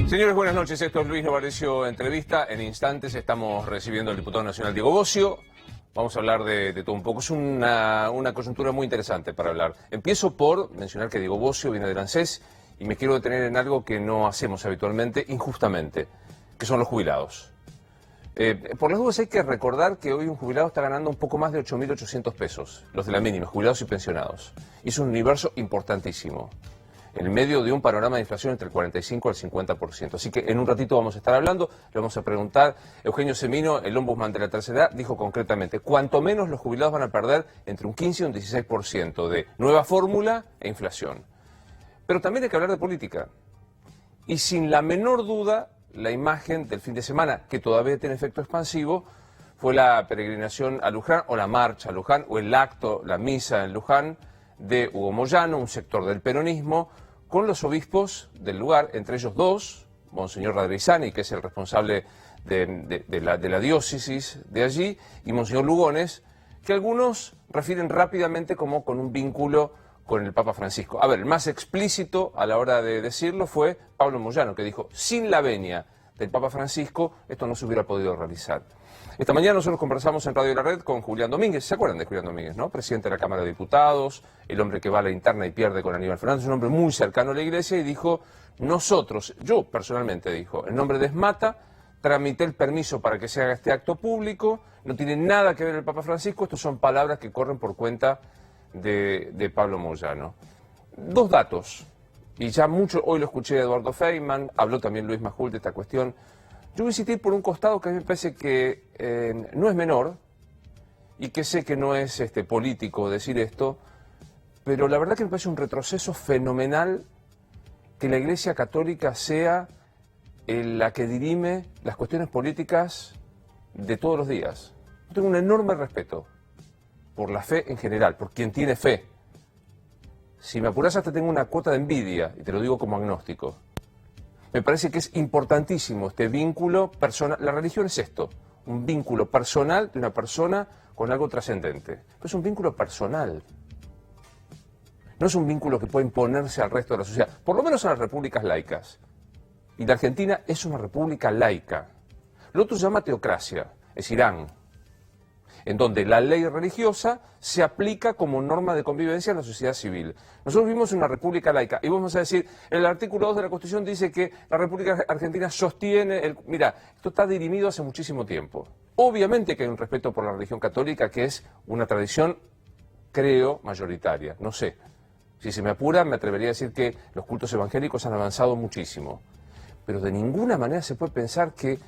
Señores, buenas noches. Esto es Luis Novarecio Entrevista. En instantes estamos recibiendo al diputado nacional Diego Bossio. Vamos a hablar de todo un poco. Es una coyuntura muy interesante para hablar. Empiezo por mencionar que Diego Bossio viene del ANSES y me quiero detener en algo que no hacemos habitualmente, injustamente, que son los jubilados. Por las dudas hay que recordar que hoy un jubilado está ganando un poco más de 8.800 pesos, los de la mínima, jubilados y pensionados. Y es un universo importantísimo, en medio de un panorama de inflación entre el 45 al 50%. Así que en un ratito vamos a estar hablando, le vamos a preguntar. Eugenio Semino, el ombudsman de la tercera edad, dijo concretamente, cuanto menos los jubilados van a perder entre un 15 y un 16% de nueva fórmula e inflación. Pero también hay que hablar de política. Y sin la menor duda, la imagen del fin de semana, que todavía tiene efecto expansivo, fue la peregrinación a Luján, o la marcha a Luján, o el acto, la misa en Luján, de Hugo Moyano, un sector del peronismo, con los obispos del lugar, entre ellos dos, Monseñor Radrezani, que es el responsable de la diócesis de allí, y Monseñor Lugones, que algunos refieren rápidamente como con un vínculo con el Papa Francisco. A ver, el más explícito a la hora de decirlo fue Pablo Moyano, que dijo, sin la venia del Papa Francisco, esto no se hubiera podido realizar. Esta mañana nosotros conversamos en Radio La Red con Julián Domínguez. ¿Se acuerdan de Julián Domínguez, no? Presidente de la Cámara de Diputados, el hombre que va a la interna y pierde con Aníbal Fernández, un hombre muy cercano a la Iglesia, y dijo, nosotros, yo personalmente dijo, en nombre de ESMATA, tramité el permiso para que se haga este acto público, no tiene nada que ver el Papa Francisco, estas son palabras que corren por cuenta de Pablo Moyano. Dos datos, y ya mucho, hoy lo escuché de Eduardo Feynman, habló también Luis Majul de esta cuestión. Yo voy a insistir por un costado que a mí me parece que no es menor, y que sé que no es político decir esto, pero la verdad que me parece un retroceso fenomenal que la Iglesia Católica sea la que dirime las cuestiones políticas de todos los días. Yo tengo un enorme respeto por la fe en general, por quien tiene fe. Si me apuras, hasta tengo una cuota de envidia, y te lo digo como agnóstico. Me parece que es importantísimo este vínculo personal. La religión es esto, un vínculo personal de una persona con algo trascendente. Pero es un vínculo personal. No es un vínculo que puede imponerse al resto de la sociedad, por lo menos en las repúblicas laicas. Y la Argentina es una república laica. Lo otro se llama teocracia, es Irán, en donde la ley religiosa se aplica como norma de convivencia en la sociedad civil. Nosotros vivimos en una república laica, y vamos a decir, el artículo 2 de la Constitución dice que la República Argentina sostiene, mira, esto está dirimido hace muchísimo tiempo. Obviamente que hay un respeto por la religión católica, que es una tradición, creo, mayoritaria, no sé. Si se me apura, me atrevería a decir que los cultos evangélicos han avanzado muchísimo. Pero de ninguna manera se puede pensar que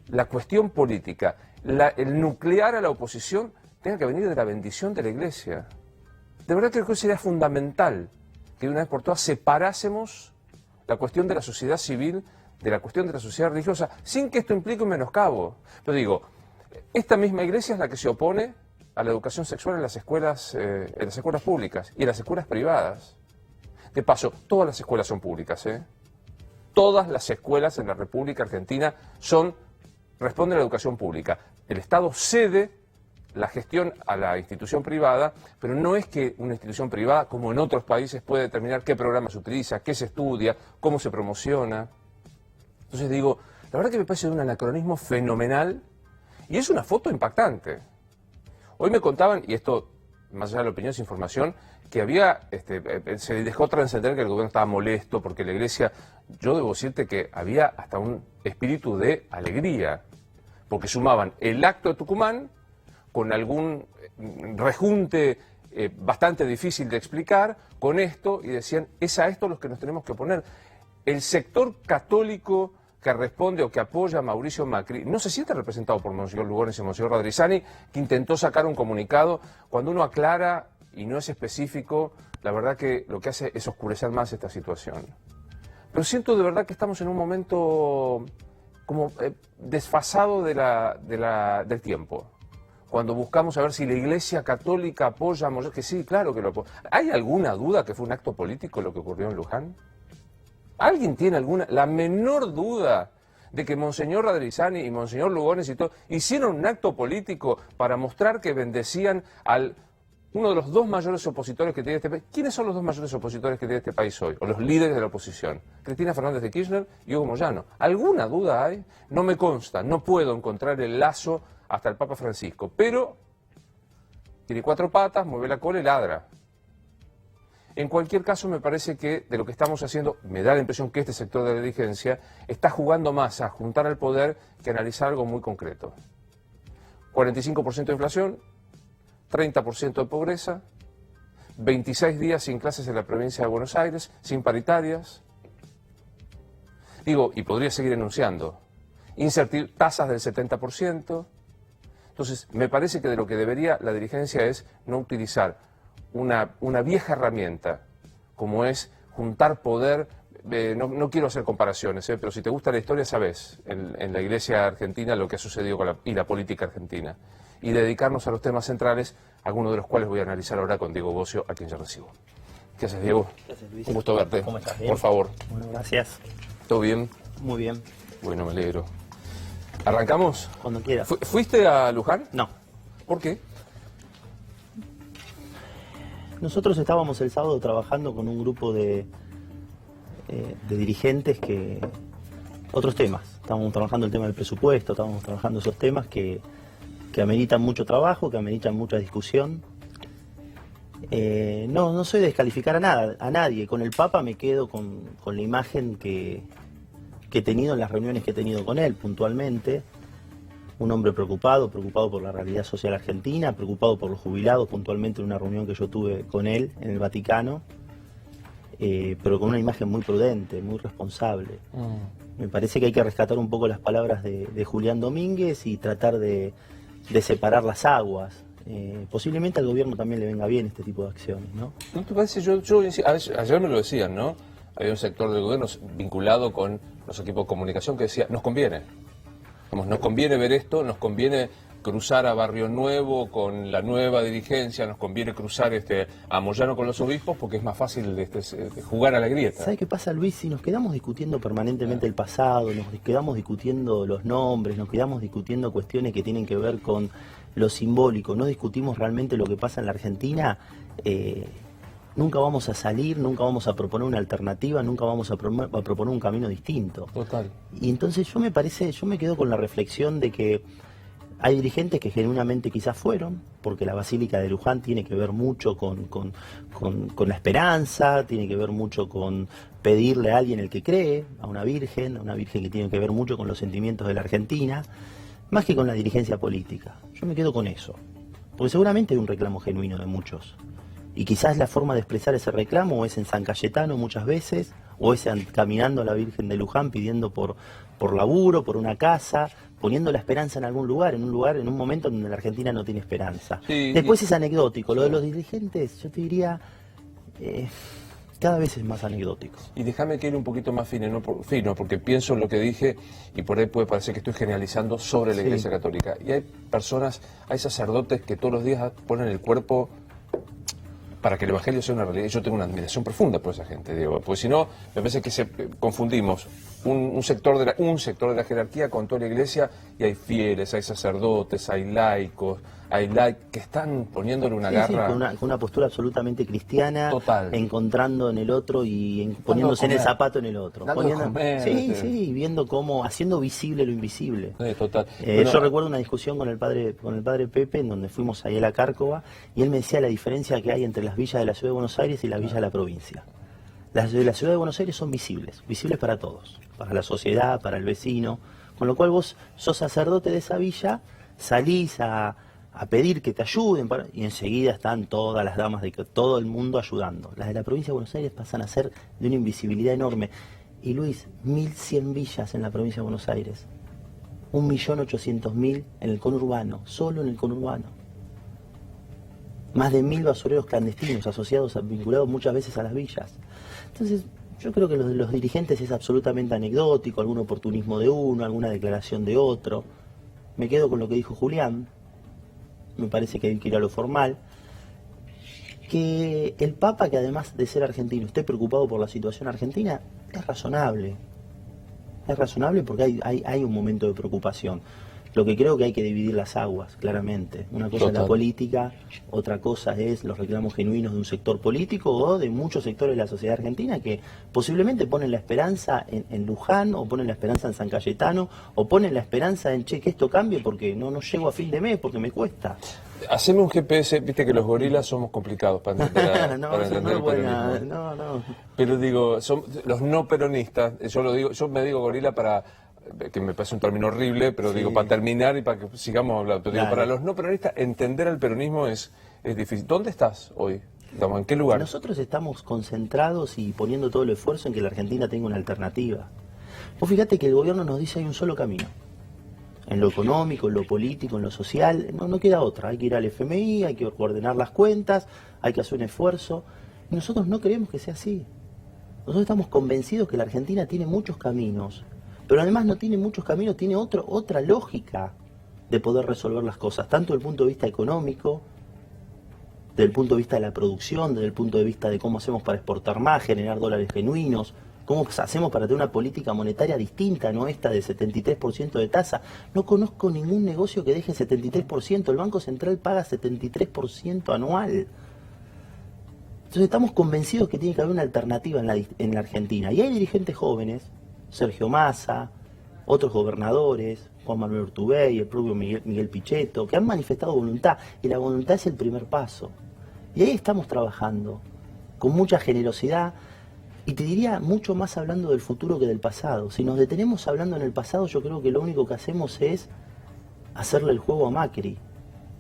la cuestión política, el nuclear a la oposición, tenga que venir de la bendición de la Iglesia. De verdad creo que sería fundamental que de una vez por todas separásemos la cuestión de la sociedad civil de la cuestión de la sociedad religiosa, sin que esto implique un menoscabo. Pero digo, esta misma Iglesia es la que se opone a la educación sexual en las escuelas públicas y en las escuelas privadas. De paso, todas las escuelas son públicas, ¿eh? Todas las escuelas en la República Argentina responden a la educación pública. El Estado cede la gestión a la institución privada, pero no es que una institución privada, como en otros países, puede determinar qué programa se utiliza, qué se estudia, cómo se promociona. Entonces digo, la verdad que me parece un anacronismo fenomenal y es una foto impactante. Hoy me contaban, y esto más allá de la opinión es información, que había, se dejó trascender que el gobierno estaba molesto porque la Iglesia, yo debo decirte que había hasta un espíritu de alegría, porque sumaban el acto de Tucumán con algún rejunte bastante difícil de explicar con esto, y decían, es a esto los que nos tenemos que oponer. El sector católico que responde o que apoya a Mauricio Macri no se siente representado por Monseñor Lugones y Monseñor Radrezani, que intentó sacar un comunicado. Cuando uno aclara y no es específico, la verdad que lo que hace es oscurecer más esta situación. Pero siento de verdad que estamos en un momento como desfasado del tiempo. Cuando buscamos a ver si la Iglesia Católica apoya a Monseñor, que sí, claro que lo apoya. ¿Hay alguna duda que fue un acto político lo que ocurrió en Luján? ¿Alguien tiene la menor duda de que Monseñor Radrezani y Monseñor Lugones y todo hicieron un acto político para mostrar que bendecían al uno de los dos mayores opositores que tiene este país. ¿Quiénes son los dos mayores opositores que tiene este país hoy? O los líderes de la oposición. Cristina Fernández de Kirchner y Hugo Moyano. ¿Alguna duda hay? No me consta, no puedo encontrar el lazo hasta el Papa Francisco, pero tiene cuatro patas, mueve la cola y ladra. En cualquier caso, me parece que de lo que estamos haciendo, me da la impresión que este sector de la dirigencia está jugando más a juntar al poder que a analizar algo muy concreto. 45% de inflación, 30% de pobreza, 26 días sin clases en la provincia de Buenos Aires, sin paritarias. Digo, y podría seguir enunciando, tasas del 70%. Entonces, me parece que de lo que debería la dirigencia es no utilizar una vieja herramienta como es juntar poder. No quiero hacer comparaciones, pero si te gusta la historia sabes en la iglesia argentina lo que ha sucedido con la política argentina, y dedicarnos a los temas centrales, algunos de los cuales voy a analizar ahora con Diego Bossio, a quien ya recibo. ¿Qué haces, Diego? ¿Qué haces, Luis? Un gusto verte. ¿Cómo estás? ¿Bien? Por favor. Bueno, gracias. ¿Todo bien? Muy bien. Bueno, me alegro. ¿Arrancamos? Cuando quieras. ¿Fuiste a Luján? No. ¿Por qué? Nosotros estábamos el sábado trabajando con un grupo de dirigentes que... Otros temas. Estábamos trabajando el tema del presupuesto, estábamos trabajando esos temas que ameritan mucho trabajo, que ameritan mucha discusión. No soy de descalificar a nadie. Con el Papa me quedo con la imagen que he tenido en las reuniones que he tenido con él puntualmente. Un hombre preocupado por la realidad social argentina, preocupado por los jubilados, puntualmente en una reunión que yo tuve con él en el Vaticano, pero con una imagen muy prudente, muy responsable. Me parece que hay que rescatar un poco las palabras de Julián Domínguez y tratar de separar las aguas. Posiblemente al gobierno también le venga bien este tipo de acciones, ¿no? ¿No te parece? Ayer me lo decían, ¿no? Había un sector del gobierno vinculado con los equipos de comunicación que decía, nos conviene. Nos conviene ver esto, nos conviene cruzar a Barrio Nuevo con la nueva dirigencia, nos conviene cruzar a Moyano con los obispos porque es más fácil de jugar a la grieta. ¿Sabe qué pasa, Luis? Si nos quedamos discutiendo permanentemente el pasado, nos quedamos discutiendo los nombres, nos quedamos discutiendo cuestiones que tienen que ver con lo simbólico, no discutimos realmente lo que pasa en la Argentina, nunca vamos a salir, nunca vamos a proponer una alternativa, nunca vamos a proponer un camino distinto. Total. Y entonces yo me quedo con la reflexión de que hay dirigentes que genuinamente quizás fueron, porque la Basílica de Luján tiene que ver mucho con la esperanza, tiene que ver mucho con pedirle a alguien el que cree, a una virgen que tiene que ver mucho con los sentimientos de la Argentina, más que con la dirigencia política. Yo me quedo con eso, porque seguramente hay un reclamo genuino de muchos. Y quizás la forma de expresar ese reclamo es en San Cayetano muchas veces, o es caminando a la Virgen de Luján pidiendo por laburo, por una casa, poniendo la esperanza en algún lugar, en un momento donde la Argentina no tiene esperanza. Sí, después es anecdótico, lo de los dirigentes, yo te diría, cada vez es más anecdótico. Y déjame que ir un poquito más fino, porque pienso en lo que dije y por ahí puede parecer que estoy generalizando sobre la Iglesia Católica. Y hay hay sacerdotes que todos los días ponen el cuerpo para que el Evangelio sea una realidad. Yo tengo una admiración profunda por esa gente, Diego, porque si no, me parece que confundimos un sector de la jerarquía con toda la Iglesia, y hay fieles, hay sacerdotes, hay laicos, que están poniéndole una garra. Con una postura absolutamente cristiana, total, encontrando en el otro y poniéndose en el zapato en el otro. Viendo cómo, haciendo visible lo invisible. Total. Yo recuerdo una discusión con el padre Pepe, en donde fuimos ahí a la Cárcova, y él me decía la diferencia que hay entre las villas de la Ciudad de Buenos Aires y las villas de la provincia. Las de la Ciudad de Buenos Aires son visibles para todos, para la sociedad, para el vecino, con lo cual vos sos sacerdote de esa villa, salís a pedir que te ayuden, y enseguida están todas las damas de todo el mundo ayudando. Las de la provincia de Buenos Aires pasan a ser de una invisibilidad enorme. Y Luis, 1.100 villas en la provincia de Buenos Aires, 1.800.000 en el conurbano, solo en el conurbano. Más de 1.000 basureros clandestinos vinculados muchas veces a las villas. Entonces, yo creo que lo de los dirigentes es absolutamente anecdótico, algún oportunismo de uno, alguna declaración de otro. Me quedo con lo que dijo Julián, me parece que hay que ir a lo formal. Que el Papa, que además de ser argentino, esté preocupado por la situación argentina, es razonable. Es razonable porque hay un momento de preocupación. Lo que creo que hay que dividir las aguas, claramente. Una cosa es la política, otra cosa es los reclamos genuinos de un sector político o de muchos sectores de la sociedad argentina que posiblemente ponen la esperanza en Luján, o ponen la esperanza en San Cayetano, o ponen la esperanza en, che, que esto cambie porque no llego a fin de mes, porque me cuesta. Haceme un GPS, viste que los gorilas somos complicados para entender, para entender el peronismo. No. Pero digo, son los no peronistas, yo me digo gorila para, que me parece un término horrible, pero digo, para terminar y para que sigamos hablando. Pero digo, para los no peronistas, entender al peronismo es difícil. ¿Dónde estás hoy? ¿En qué lugar? Nosotros estamos concentrados y poniendo todo el esfuerzo en que la Argentina tenga una alternativa. Vos fíjate que el gobierno nos dice hay un solo camino. En lo económico, en lo político, en lo social, no queda otra. Hay que ir al FMI, hay que ordenar las cuentas, hay que hacer un esfuerzo. Y nosotros no queremos que sea así. Nosotros estamos convencidos que la Argentina tiene muchos caminos, pero además no tiene muchos caminos, tiene otra lógica de poder resolver las cosas, tanto desde el punto de vista económico, desde el punto de vista de la producción, desde el punto de vista de cómo hacemos para exportar más, generar dólares genuinos, cómo hacemos para tener una política monetaria distinta, no esta de 73% de tasa. No conozco ningún negocio que deje 73%, el Banco Central paga 73% anual. Entonces estamos convencidos que tiene que haber una alternativa en la Argentina. Y hay dirigentes jóvenes, Sergio Massa, otros gobernadores, Juan Manuel Urtubey, el propio Miguel Pichetto, que han manifestado voluntad, y la voluntad es el primer paso. Y ahí estamos trabajando, con mucha generosidad, y te diría mucho más hablando del futuro que del pasado. Si nos detenemos hablando en el pasado, yo creo que lo único que hacemos es hacerle el juego a Macri,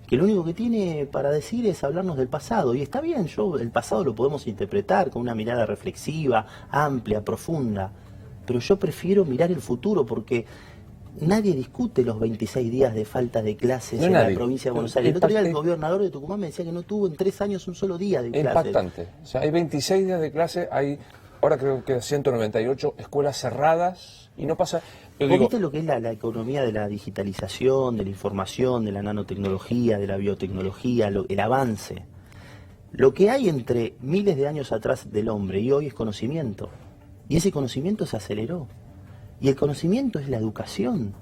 que lo único que tiene para decir es hablarnos del pasado. Y está bien, el pasado lo podemos interpretar con una mirada reflexiva, amplia, profunda, pero yo prefiero mirar el futuro porque nadie discute los 26 días de falta de clases en la provincia de Buenos Aires. El otro día el gobernador de Tucumán me decía que no tuvo en 3 años un solo día de clases. Impactante. O sea, hay 26 días de clase, ahora creo que 198 escuelas cerradas y no pasa... ¿Viste lo que es la economía de la digitalización, de la información, de la nanotecnología, de la biotecnología, el avance? Lo que hay entre miles de años atrás del hombre y hoy es conocimiento. Y ese conocimiento se aceleró. Y el conocimiento es la educación.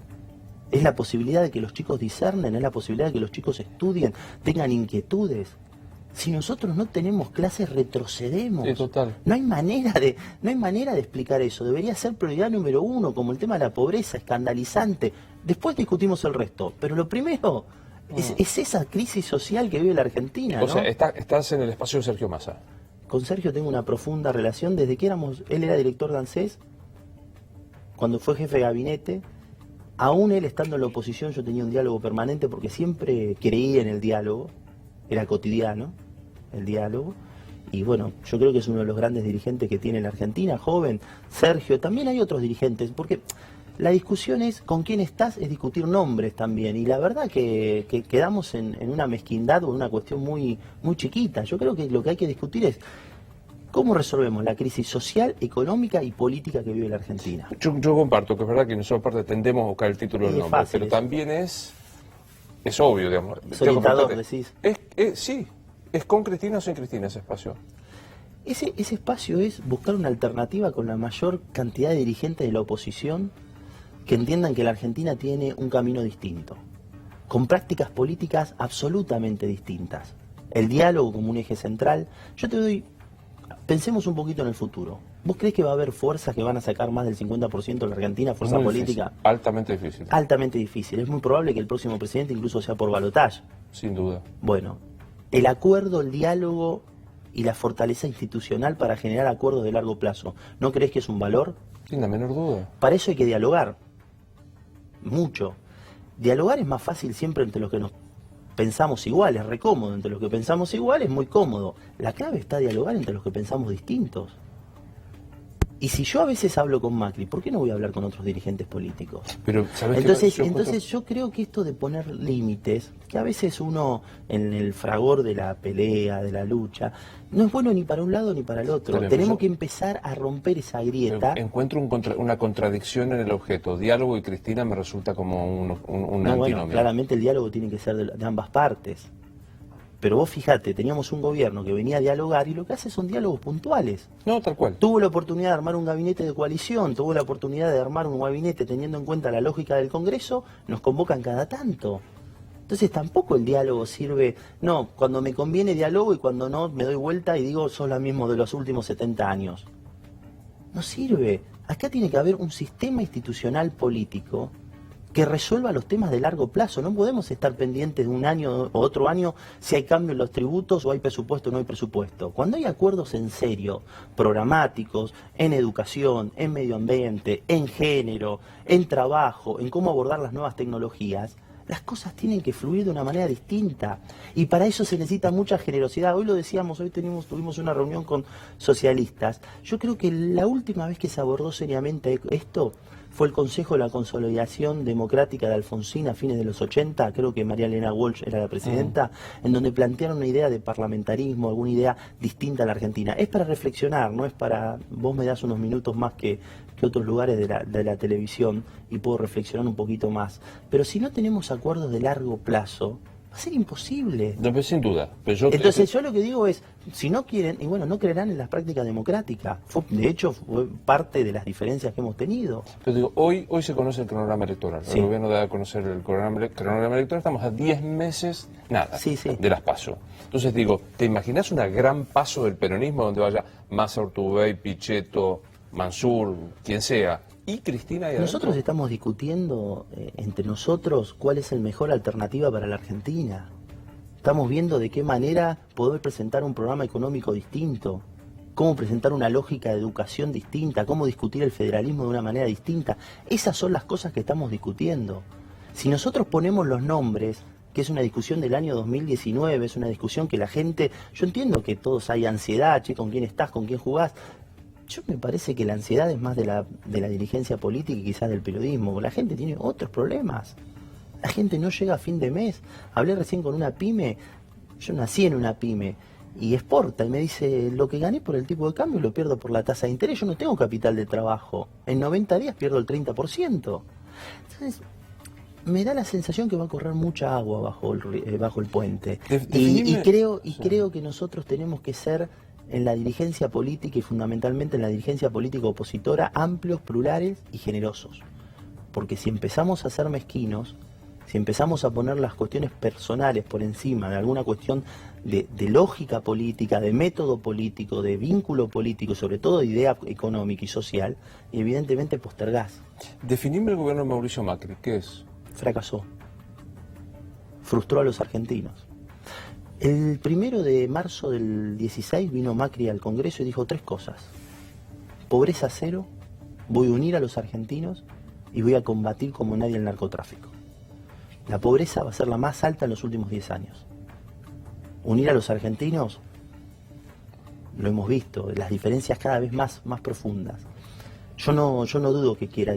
Es la posibilidad de que los chicos discernen, es la posibilidad de que los chicos estudien, tengan inquietudes. Si nosotros no tenemos clases, retrocedemos. Sí, total. No hay manera de explicar eso. Debería ser prioridad número 1, como el tema de la pobreza, escandalizante. Después discutimos el resto. Pero lo primero es esa crisis social que vive la Argentina, ¿no? O sea, estás en el espacio de Sergio Massa. Con Sergio tengo una profunda relación desde que él era director de ANSES, cuando fue jefe de gabinete. Aún él estando en la oposición yo tenía un diálogo permanente porque siempre creí en el diálogo. Era cotidiano el diálogo, y bueno, yo creo que es uno de los grandes dirigentes que tiene la Argentina, joven. Sergio, también hay otros dirigentes, porque la discusión es con quién estás, es discutir nombres también, y la verdad que quedamos en una mezquindad o en una cuestión muy chiquita. Yo creo que lo que hay que discutir es cómo resolvemos la crisis social, económica y política que vive la Argentina. Yo comparto que es verdad que nosotros aparte tendemos a buscar el título del nombre, pero también es obvio, digamos. Solitador, decís. Sí, ¿es con Cristina o sin Cristina ese espacio? Ese espacio es buscar una alternativa con la mayor cantidad de dirigentes de la oposición que entiendan que la Argentina tiene un camino distinto, con prácticas políticas absolutamente distintas. El diálogo como un eje central. Pensemos un poquito en el futuro. ¿Vos crees que va a haber fuerzas que van a sacar más del 50% de la Argentina, fuerza política? Difícil, altamente difícil. Altamente difícil. Es muy probable que el próximo presidente incluso sea por balotaje. Sin duda. Bueno, el acuerdo, el diálogo y la fortaleza institucional para generar acuerdos de largo plazo, ¿no crees que es un valor? Sin la menor duda. Para eso hay que dialogar. Mucho. Dialogar es más fácil siempre entre los que nos pensamos iguales, re cómodo. Entre los que pensamos iguales, muy cómodo. La clave está dialogar entre los que pensamos distintos. Y si yo a veces hablo con Macri, ¿por qué no voy a hablar con otros dirigentes políticos? Pero, ¿sabes entonces yo creo que esto de poner límites, que a veces uno en el fragor de la pelea, de la lucha, no es bueno ni para un lado ni para el otro. Tenemos que empezar a romper esa grieta. Encuentro una contradicción en el objeto. Diálogo y Cristina me resulta como un antinomio. Bueno, claramente el diálogo tiene que ser de ambas partes. Pero vos fíjate, teníamos un gobierno que venía a dialogar y lo que hace son diálogos puntuales. No, tal cual. Tuvo la oportunidad de armar un gabinete de coalición, tuvo la oportunidad de armar un gabinete teniendo en cuenta la lógica del Congreso, nos convocan cada tanto. Entonces tampoco el diálogo sirve, no, cuando me conviene diálogo y cuando no me doy vuelta y digo sos la misma de los últimos 70 años. No sirve. Acá tiene que haber un sistema institucional político que resuelva los temas de largo plazo. No podemos estar pendientes de un año o otro año si hay cambio en los tributos o hay presupuesto o no hay presupuesto. Cuando hay acuerdos en serio, programáticos, en educación, en medio ambiente, en género, en trabajo, en cómo abordar las nuevas tecnologías, las cosas tienen que fluir de una manera distinta. Y para eso se necesita mucha generosidad. Hoy lo decíamos, hoy tuvimos una reunión con socialistas. Yo creo que la última vez que se abordó seriamente esto fue el Consejo de la Consolidación Democrática de Alfonsín a fines de los 80, creo que María Elena Walsh era la presidenta, en donde plantearon una idea de parlamentarismo, alguna idea distinta a la Argentina. Es para reflexionar, no es para, vos me das unos minutos más que otros lugares de la televisión y puedo reflexionar un poquito más. Pero si no tenemos acuerdos de largo plazo, va a ser imposible. No, pues sin duda. Entonces yo lo que digo es, si no quieren, y bueno, no creerán en las prácticas democráticas. De hecho, fue parte de las diferencias que hemos tenido. Pero digo, hoy se conoce el cronograma electoral. Sí. El gobierno da a conocer el cronograma electoral. Estamos a 10 meses, nada, Sí. de las PASO. Entonces digo, ¿te imaginas una gran paso del peronismo donde vaya Massa, Urtubey, Pichetto, Mansur, quien sea, y Cristina ahí Nosotros adentro? estamos discutiendo entre nosotros cuál es la mejor alternativa para la Argentina. Estamos viendo de qué manera poder presentar un programa económico distinto, cómo presentar una lógica de educación distinta, cómo discutir el federalismo de una manera distinta. Esas son las cosas que estamos discutiendo. Si nosotros ponemos los nombres, que es una discusión del año 2019, es una discusión que la gente, yo entiendo que todos hay ansiedad, che, con quién estás, con quién jugás. Yo me parece que la ansiedad es más de la dirigencia política y quizás del periodismo. La gente tiene otros problemas. La gente no llega a fin de mes. Hablé recién con una pyme, yo nací en una pyme y exporta y me dice, lo que gané por el tipo de cambio lo pierdo por la tasa de interés, yo no tengo capital de trabajo. En 90 días pierdo el 30%. Entonces, me da la sensación que va a correr mucha agua bajo el puente. Y creo que nosotros tenemos que ser, en la dirigencia política y fundamentalmente en la dirigencia política opositora, amplios, plurales y generosos. Porque si empezamos a ser mezquinos, si empezamos a poner las cuestiones personales por encima de alguna cuestión de lógica política, de método político, de vínculo político, sobre todo de idea económica y social, evidentemente postergás. Definime el gobierno de Mauricio Macri, ¿qué es? Fracasó. Frustró a los argentinos. El 1 de marzo del 16 vino Macri al Congreso y dijo 3 cosas. Pobreza cero, voy a unir a los argentinos y voy a combatir como nadie el narcotráfico. La pobreza va a ser la más alta en los últimos 10 años. Unir a los argentinos, lo hemos visto, las diferencias cada vez más profundas. Yo no dudo que quiera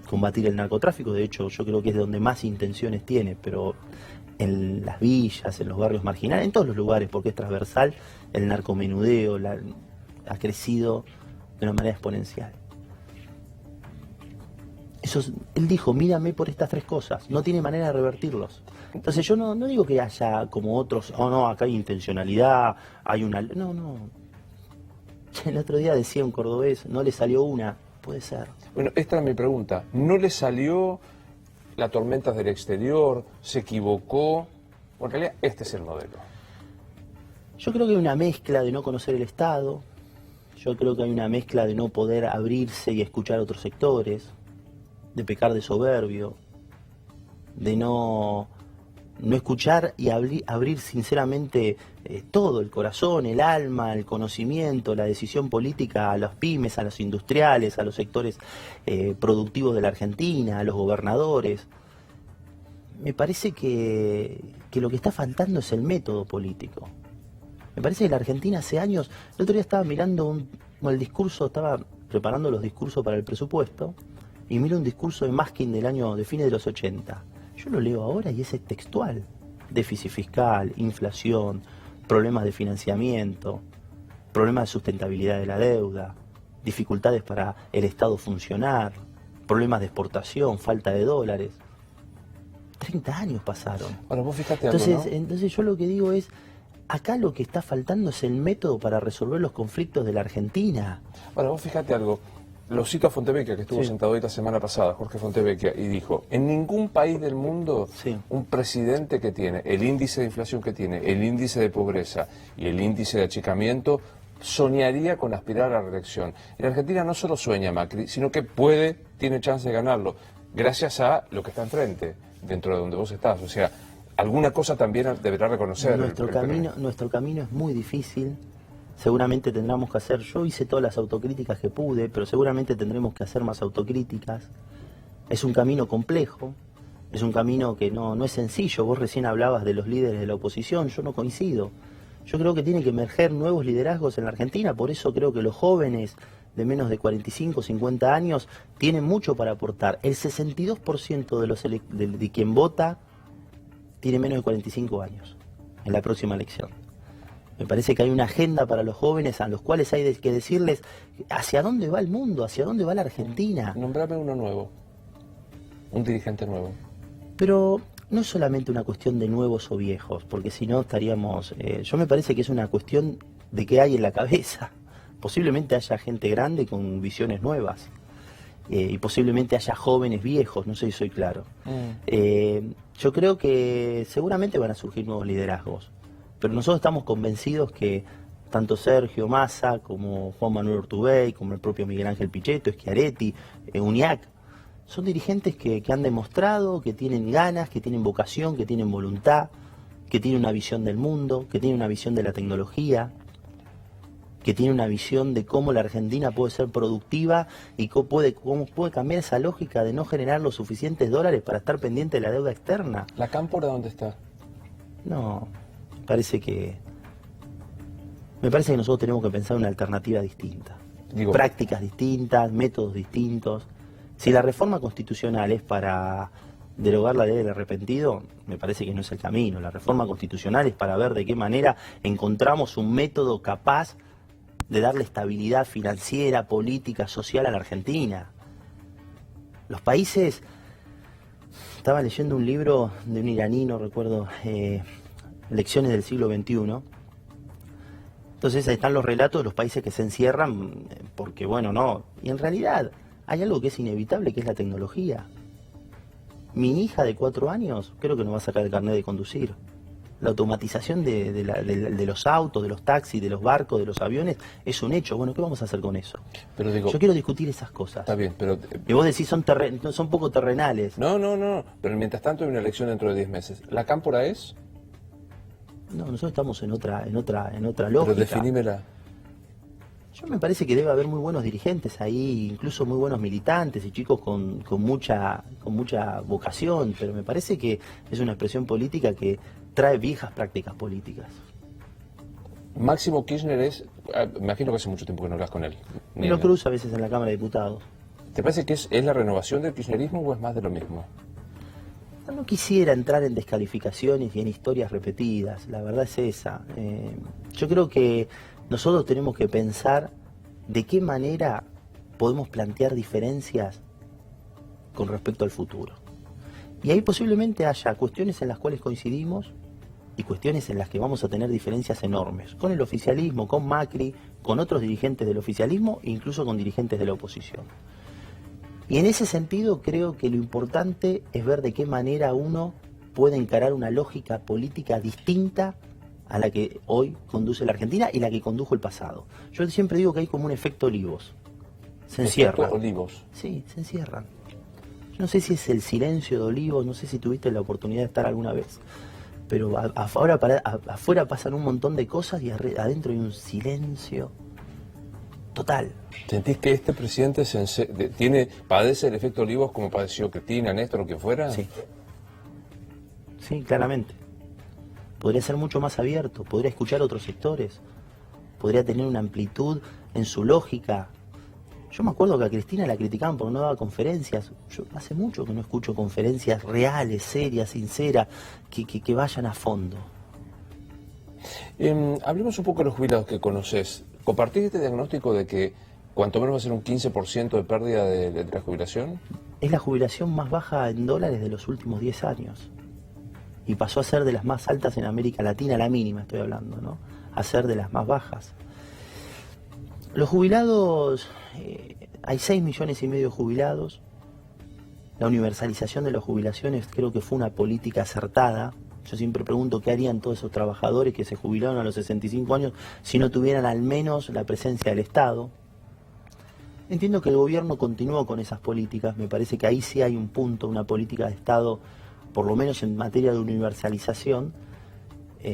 combatir el narcotráfico, de hecho yo creo que es de donde más intenciones tiene, pero en las villas, en los barrios marginales, en todos los lugares, porque es transversal, el narcomenudeo ha crecido de una manera exponencial. Él dijo, mírame por estas 3 cosas, no tiene manera de revertirlos. Entonces yo no digo que haya como otros, no, acá hay intencionalidad, hay una... No. El otro día decía un cordobés, no le salió una, puede ser. Bueno, esta es mi pregunta. ¿No le salió la tormentas del exterior? ¿Se equivocó? En realidad, este es el modelo. Yo creo que hay una mezcla de no conocer el Estado, yo creo que hay una mezcla de no poder abrirse y escuchar otros sectores, de pecar de soberbio, de no escuchar y abrir sinceramente todo, el corazón, el alma, el conocimiento, la decisión política a los pymes, a los industriales, a los sectores productivos de la Argentina, a los gobernadores. Me parece que lo que está faltando es el método político. Me parece que la Argentina hace años, el otro día estaba mirando el discurso, estaba preparando los discursos para el presupuesto, y miro un discurso de Maskin de fines de los 80. Yo lo leo ahora y ese es textual. Déficit fiscal, inflación, problemas de financiamiento, problemas de sustentabilidad de la deuda, dificultades para el Estado funcionar, problemas de exportación, falta de dólares. 30 años pasaron. Ahora, vos fíjate algo, ¿no? Entonces yo lo que digo es, acá lo que está faltando es el método para resolver los conflictos de la Argentina. Ahora, vos fíjate algo. Lo cito a Fontevecchia, que estuvo sentado ahí la semana pasada, Jorge Fontevecchia, y dijo, en ningún país del mundo un presidente que tiene el índice de inflación que tiene, el índice de pobreza y el índice de achicamiento, soñaría con aspirar a la reelección. En Argentina no solo sueña Macri, sino que tiene chance de ganarlo, gracias a lo que está enfrente, dentro de donde vos estás. O sea, alguna cosa también deberá reconocer. Nuestro camino es muy difícil. Seguramente tendremos que hacer, yo hice todas las autocríticas que pude, pero seguramente tendremos que hacer más autocríticas. Es un camino complejo, es un camino que no es sencillo. Vos recién hablabas de los líderes de la oposición, yo no coincido. Yo creo que tiene que emerger nuevos liderazgos en la Argentina, por eso creo que los jóvenes de menos de 45, 50 años tienen mucho para aportar. El 62% de quien vota tiene menos de 45 años en la próxima elección. Me parece que hay una agenda para los jóvenes a los cuales hay que decirles hacia dónde va el mundo, hacia dónde va la Argentina. Nombrame uno nuevo, un dirigente nuevo. Pero no es solamente una cuestión de nuevos o viejos, porque si no estaríamos... yo me parece que es una cuestión de qué hay en la cabeza. Posiblemente haya gente grande con visiones nuevas. Y posiblemente haya jóvenes viejos, no sé si soy claro. Yo creo que seguramente van a surgir nuevos liderazgos. Pero nosotros estamos convencidos que tanto Sergio Massa como Juan Manuel Urtubey, como el propio Miguel Ángel Pichetto, Schiaretti, Uñac, son dirigentes que han demostrado que tienen ganas, que tienen vocación, que tienen voluntad, que tienen una visión del mundo, que tienen una visión de la tecnología, que tienen una visión de cómo la Argentina puede ser productiva y cómo puede cambiar esa lógica de no generar los suficientes dólares para estar pendiente de la deuda externa. ¿La Cámpora dónde está? No... Me parece que nosotros tenemos que pensar una alternativa distinta. Prácticas distintas, métodos distintos. Si la reforma constitucional es para derogar la ley del arrepentido, me parece que no es el camino. La reforma constitucional es para ver de qué manera encontramos un método capaz de darle estabilidad financiera, política, social a la Argentina. Los países... Estaba leyendo un libro de un iraní, no recuerdo... Lecciones del siglo XXI. Entonces ahí están los relatos de los países que se encierran porque, bueno, no. Y en realidad hay algo que es inevitable, que es la tecnología. Mi hija de 4 años creo que no va a sacar el carnet de conducir. La automatización de los autos, de los taxis, de los barcos, de los aviones, es un hecho. Bueno, ¿qué vamos a hacer con eso? Pero digo, yo quiero discutir esas cosas. Está bien, pero... Y vos decís son poco terrenales. No. Pero mientras tanto hay una elección dentro de 10 meses. ¿La Cámpora es? No, nosotros estamos en otra lógica. Pero definímela. Yo me parece que debe haber muy buenos dirigentes ahí, incluso muy buenos militantes y chicos con mucha vocación, pero me parece que es una expresión política que trae viejas prácticas políticas. Máximo Kirchner es... Me imagino que hace mucho tiempo que no hablas con él. Me lo cruzo a veces en la Cámara de Diputados. ¿Te parece que es la renovación del kirchnerismo o es más de lo mismo? No quisiera entrar en descalificaciones y en historias repetidas, la verdad es esa. Yo creo que nosotros tenemos que pensar de qué manera podemos plantear diferencias con respecto al futuro. Y ahí posiblemente haya cuestiones en las cuales coincidimos y cuestiones en las que vamos a tener diferencias enormes, con el oficialismo, con Macri, con otros dirigentes del oficialismo e incluso con dirigentes de la oposición. Y en ese sentido creo que lo importante es ver de qué manera uno puede encarar una lógica política distinta a la que hoy conduce la Argentina y la que condujo el pasado. Yo siempre digo que hay como un efecto Olivos. Se encierran. Olivos. Sí, se encierran. Yo no sé si es el silencio de Olivos, no sé si tuviste la oportunidad de estar alguna vez, pero afuera pasan un montón de cosas y adentro hay un silencio total. ¿Sentís que este presidente padece el efecto Olivos como padeció Cristina, Néstor o quien fuera? Sí. Sí, claramente. Podría ser mucho más abierto, podría escuchar otros sectores, podría tener una amplitud en su lógica. Yo me acuerdo que a Cristina la criticaban por no dar conferencias. Yo hace mucho que no escucho conferencias reales, serias, sinceras, que vayan a fondo. Hablemos un poco de los jubilados que conoces. ¿Compartís este diagnóstico de que cuanto menos va a ser un 15% de pérdida de la jubilación? es la jubilación más baja en dólares de los últimos 10 años. Y pasó a ser de las más altas en América Latina, la mínima estoy hablando, ¿no? A ser de las más bajas. Los jubilados, hay 6,5 millones de jubilados. La universalización de las jubilaciones creo que fue una política acertada. Yo siempre pregunto qué harían todos esos trabajadores que se jubilaron a los 65 años si no tuvieran al menos la presencia del Estado. Entiendo que el gobierno continuó con esas políticas, me parece que ahí sí hay un punto, una política de Estado, por lo menos en materia de universalización.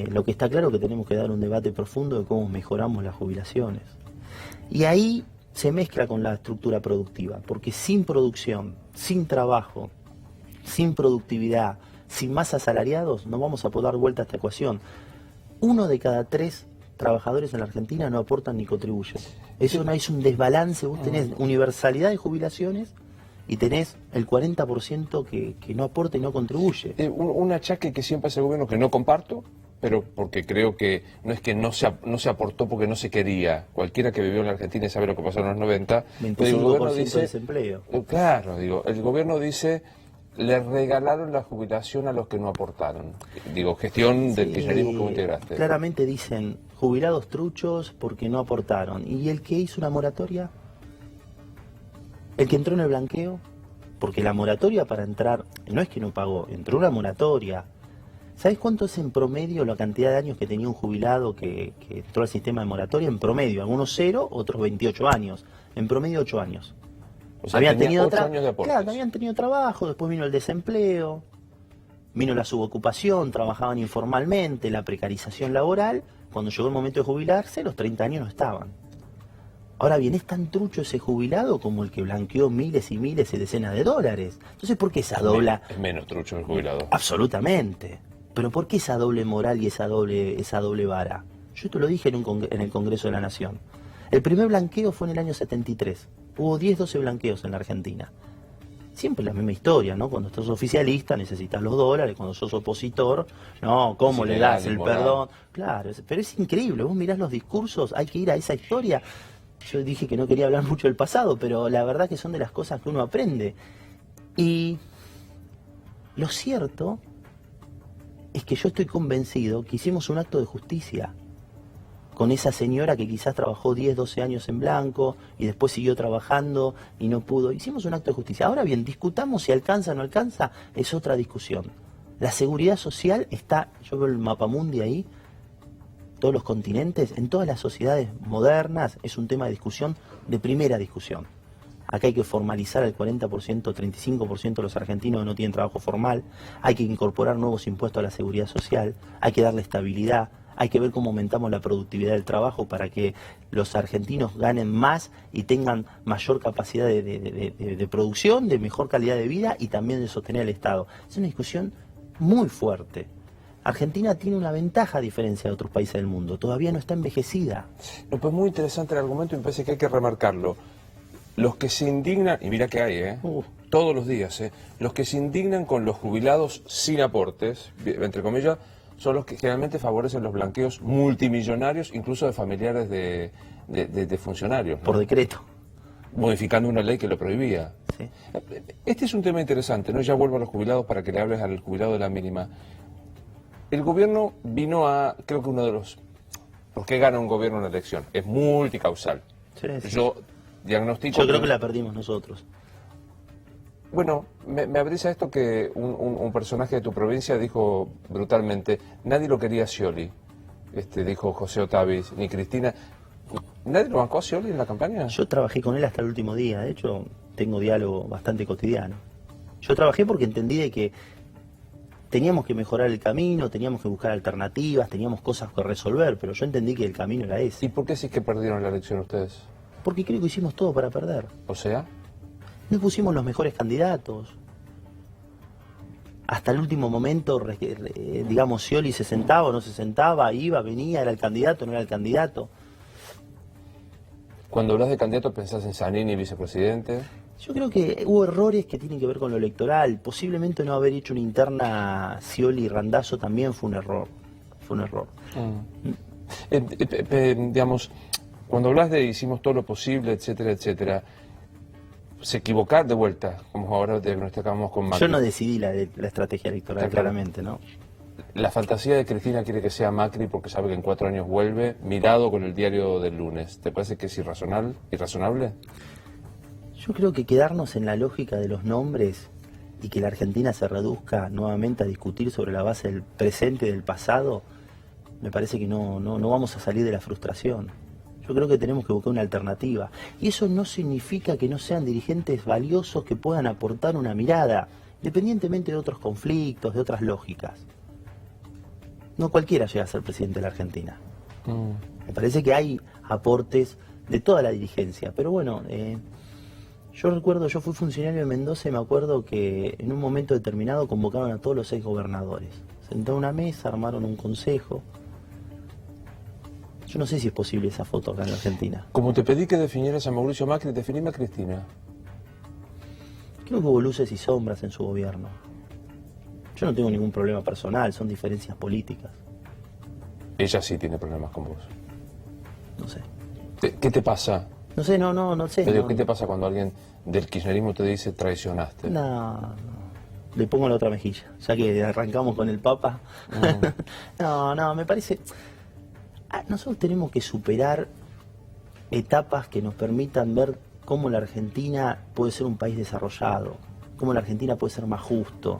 Lo que está claro es que tenemos que dar un debate profundo de cómo mejoramos las jubilaciones. Y ahí se mezcla con la estructura productiva, porque sin producción, sin trabajo, sin productividad, sin más asalariados, no vamos a poder dar vuelta a esta ecuación. 1 de cada 3 trabajadores en la Argentina no aportan ni contribuyen. Eso no es un desbalance, vos tenés universalidad de jubilaciones y tenés el 40% que no aporta y no contribuye. Un achaque que siempre hace el gobierno que no comparto, pero porque creo que no es que no se aportó porque no se quería. Cualquiera que vivió en la Argentina y sabe lo que pasó en los 90. 25% de desempleo. Claro, digo, el gobierno dice, le regalaron la jubilación a los que no aportaron. Digo, gestión del kirchnerismo que vos integraste. Claramente dicen, jubilados truchos porque no aportaron. ¿Y el que hizo una moratoria? ¿El que entró en el blanqueo? Porque la moratoria para entrar, no es que no pagó, entró una moratoria. ¿Sabés cuánto es en promedio la cantidad de años que tenía un jubilado que entró al sistema de moratoria? En promedio, algunos 0, otros 28 años. En promedio 8 años. O sea, habían tenido 8 años de aportes. Claro, habían tenido trabajo, después vino el desempleo, vino la subocupación, trabajaban informalmente, la precarización laboral. Cuando llegó el momento de jubilarse, los 30 años no estaban. Ahora bien, es tan trucho ese jubilado como el que blanqueó miles y miles y decenas de dólares. Entonces, ¿por qué esa dobla? Es menos trucho el jubilado. Absolutamente. Pero ¿por qué esa doble moral y esa doble vara? Yo te lo dije en el Congreso de la Nación. El primer blanqueo fue en el año 73. Hubo 10, 12 blanqueos en la Argentina. Siempre la misma historia, ¿no? Cuando sos oficialista necesitas los dólares, cuando sos opositor, no, ¿cómo le das el perdón? Claro, pero es increíble, vos mirás los discursos, hay que ir a esa historia. Yo dije que no quería hablar mucho del pasado, pero la verdad que son de las cosas que uno aprende. Y lo cierto es que yo estoy convencido que hicimos un acto de justicia con esa señora que quizás trabajó 10, 12 años en blanco y después siguió trabajando y no pudo. Hicimos un acto de justicia. Ahora bien, discutamos si alcanza o no alcanza, es otra discusión. La seguridad social está, yo veo el mapamundi ahí, todos los continentes, en todas las sociedades modernas, es un tema de discusión, de primera discusión. Acá hay que formalizar al 40%, 35% de los argentinos que no tienen trabajo formal, hay que incorporar nuevos impuestos a la seguridad social, hay que darle estabilidad, hay que ver cómo aumentamos la productividad del trabajo para que los argentinos ganen más y tengan mayor capacidad de producción, de mejor calidad de vida y también de sostener al Estado. Es una discusión muy fuerte. Argentina tiene una ventaja a diferencia de otros países del mundo, todavía no está envejecida. No, pues muy interesante el argumento y me parece que hay que remarcarlo. Los que se indignan, y mira que hay, todos los días, los que se indignan con los jubilados sin aportes, entre comillas, son los que generalmente favorecen los blanqueos multimillonarios, incluso de familiares de funcionarios, ¿no? Por decreto. Modificando una ley que lo prohibía. Sí. Este es un tema interesante, ¿no? Ya vuelvo a los jubilados para que le hables al jubilado de la mínima. El gobierno vino a, creo que uno de los... ¿Por qué gana un gobierno una elección? Es multicausal. Sí, sí. Yo diagnostico... Yo creo que la perdimos nosotros. Bueno, me abrisa esto que un personaje de tu provincia dijo brutalmente, nadie lo quería a Scioli, dijo José Otavis, ni Cristina. ¿Nadie lo bancó a Scioli en la campaña? Yo trabajé con él hasta el último día, de hecho tengo diálogo bastante cotidiano. Yo trabajé porque entendí de que teníamos que mejorar el camino, teníamos que buscar alternativas, teníamos cosas que resolver, pero yo entendí que el camino era ese. ¿Y por qué sí que perdieron la elección ustedes? Porque creo que hicimos todo para perder. O sea... No pusimos los mejores candidatos. Hasta el último momento, digamos, Scioli se sentaba o no se sentaba, iba, venía, era el candidato, no era el candidato. Cuando hablas de candidato, ¿pensás en Zanini, vicepresidente? Yo creo que hubo errores que tienen que ver con lo electoral. Posiblemente no haber hecho una interna Scioli y Randazzo también fue un error. Fue un error. Digamos, cuando hablas de hicimos todo lo posible, etcétera, etcétera, se equivocar de vuelta, como ahora diagnosticamos con Macri. Yo no decidí la estrategia electoral, Está claro. claramente, ¿no? La fantasía de Cristina quiere que sea Macri porque sabe que en 4 años vuelve, mirado con el diario del lunes. ¿Te parece que es irrazonable? Yo creo que quedarnos en la lógica de los nombres y que la Argentina se reduzca nuevamente a discutir sobre la base del presente y del pasado, me parece que no vamos a salir de la frustración. Yo creo que tenemos que buscar una alternativa. Y eso no significa que no sean dirigentes valiosos que puedan aportar una mirada, independientemente de otros conflictos, de otras lógicas. No cualquiera llega a ser presidente de la Argentina. Me parece que hay aportes de toda la dirigencia. Pero bueno, yo recuerdo, yo fui funcionario en Mendoza y me acuerdo que en un momento determinado convocaron a todos los 6 gobernadores. Sentaron a una mesa, armaron un consejo. Yo no sé si es posible esa foto acá en la Argentina. Como te pedí que definieras a Mauricio Macri, definime a Cristina. Creo que hubo luces y sombras en su gobierno. Yo no tengo ningún problema personal, son diferencias políticas. Ella sí tiene problemas con vos. No sé. ¿Qué te pasa? No sé, no sé. Te digo, no, ¿qué te pasa cuando alguien del kirchnerismo te dice traicionaste? No. Le pongo la otra mejilla, ya que arrancamos con el Papa. No, me parece... Nosotros tenemos que superar etapas que nos permitan ver cómo la Argentina puede ser un país desarrollado, cómo la Argentina puede ser más justo,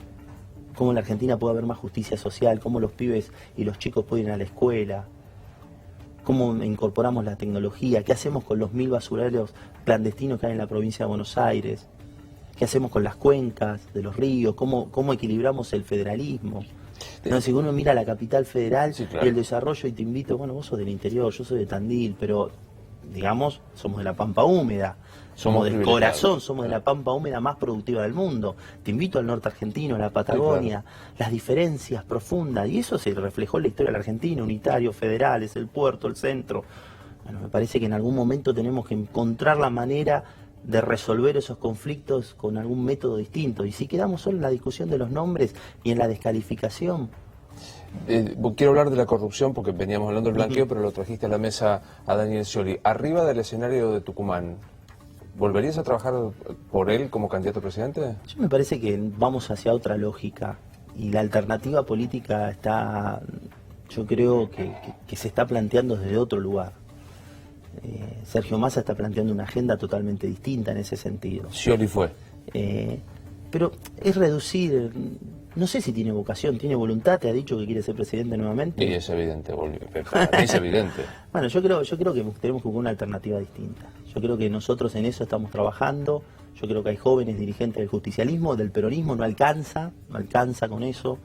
cómo la Argentina puede haber más justicia social, cómo los pibes y los chicos pueden ir a la escuela, cómo incorporamos la tecnología, qué hacemos con los 1000 basureros clandestinos que hay en la provincia de Buenos Aires, qué hacemos con las cuencas de los ríos, cómo equilibramos el federalismo. No, si uno mira la capital federal, sí, claro, y el desarrollo, y te invito, bueno, vos sos del interior, yo soy de Tandil, pero digamos, somos de la Pampa Húmeda, somos del corazón, somos de la Pampa Húmeda más productiva del mundo. Te invito al norte argentino, a la Patagonia, sí, claro, las diferencias profundas, y eso se reflejó en la historia de la Argentina, unitario, federales, el puerto, el centro. Bueno, me parece que en algún momento tenemos que encontrar la manera de resolver esos conflictos con algún método distinto. Y si quedamos solo en la discusión de los nombres y en la descalificación... quiero hablar de la corrupción porque veníamos hablando del blanqueo, pero lo trajiste a la mesa a Daniel Scioli. Arriba del escenario de Tucumán, ¿volverías a trabajar por él como candidato a presidente? Yo me parece que vamos hacia otra lógica y la alternativa política está, yo creo que se está planteando desde otro lugar. Sergio Massa está planteando una agenda totalmente distinta en ese sentido. Scioli fue. Pero es reducir, no sé si tiene vocación, tiene voluntad, te ha dicho que quiere ser presidente nuevamente. Y es evidente, para mí es evidente. Bueno, yo creo que tenemos que buscar una alternativa distinta. Yo creo que nosotros en eso estamos trabajando. Yo creo que hay jóvenes dirigentes del justicialismo, del peronismo, no alcanza con eso.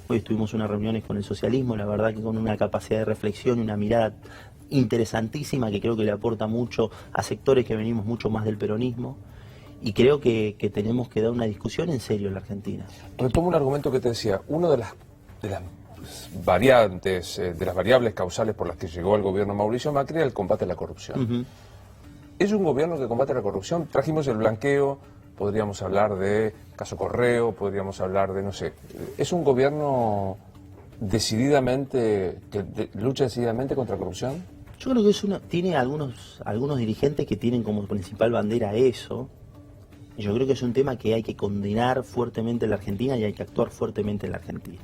Hoy estuvimos en unas reuniones con el socialismo, la verdad que con una capacidad de reflexión y una mirada interesantísima que creo que le aporta mucho a sectores que venimos mucho más del peronismo, y creo que tenemos que dar una discusión en serio en la Argentina. Retomo un argumento que te decía, una de las variantes, de las variables causales por las que llegó al gobierno Mauricio Macri era el combate a la corrupción. ¿Es un gobierno que combate la corrupción? Trajimos el blanqueo, podríamos hablar de caso Correo, podríamos hablar de, no sé, ¿es un gobierno decididamente, que lucha decididamente contra la corrupción? Yo creo que tiene algunos dirigentes que tienen como principal bandera eso. Yo creo que es un tema que hay que condenar fuertemente en la Argentina y hay que actuar fuertemente en la Argentina.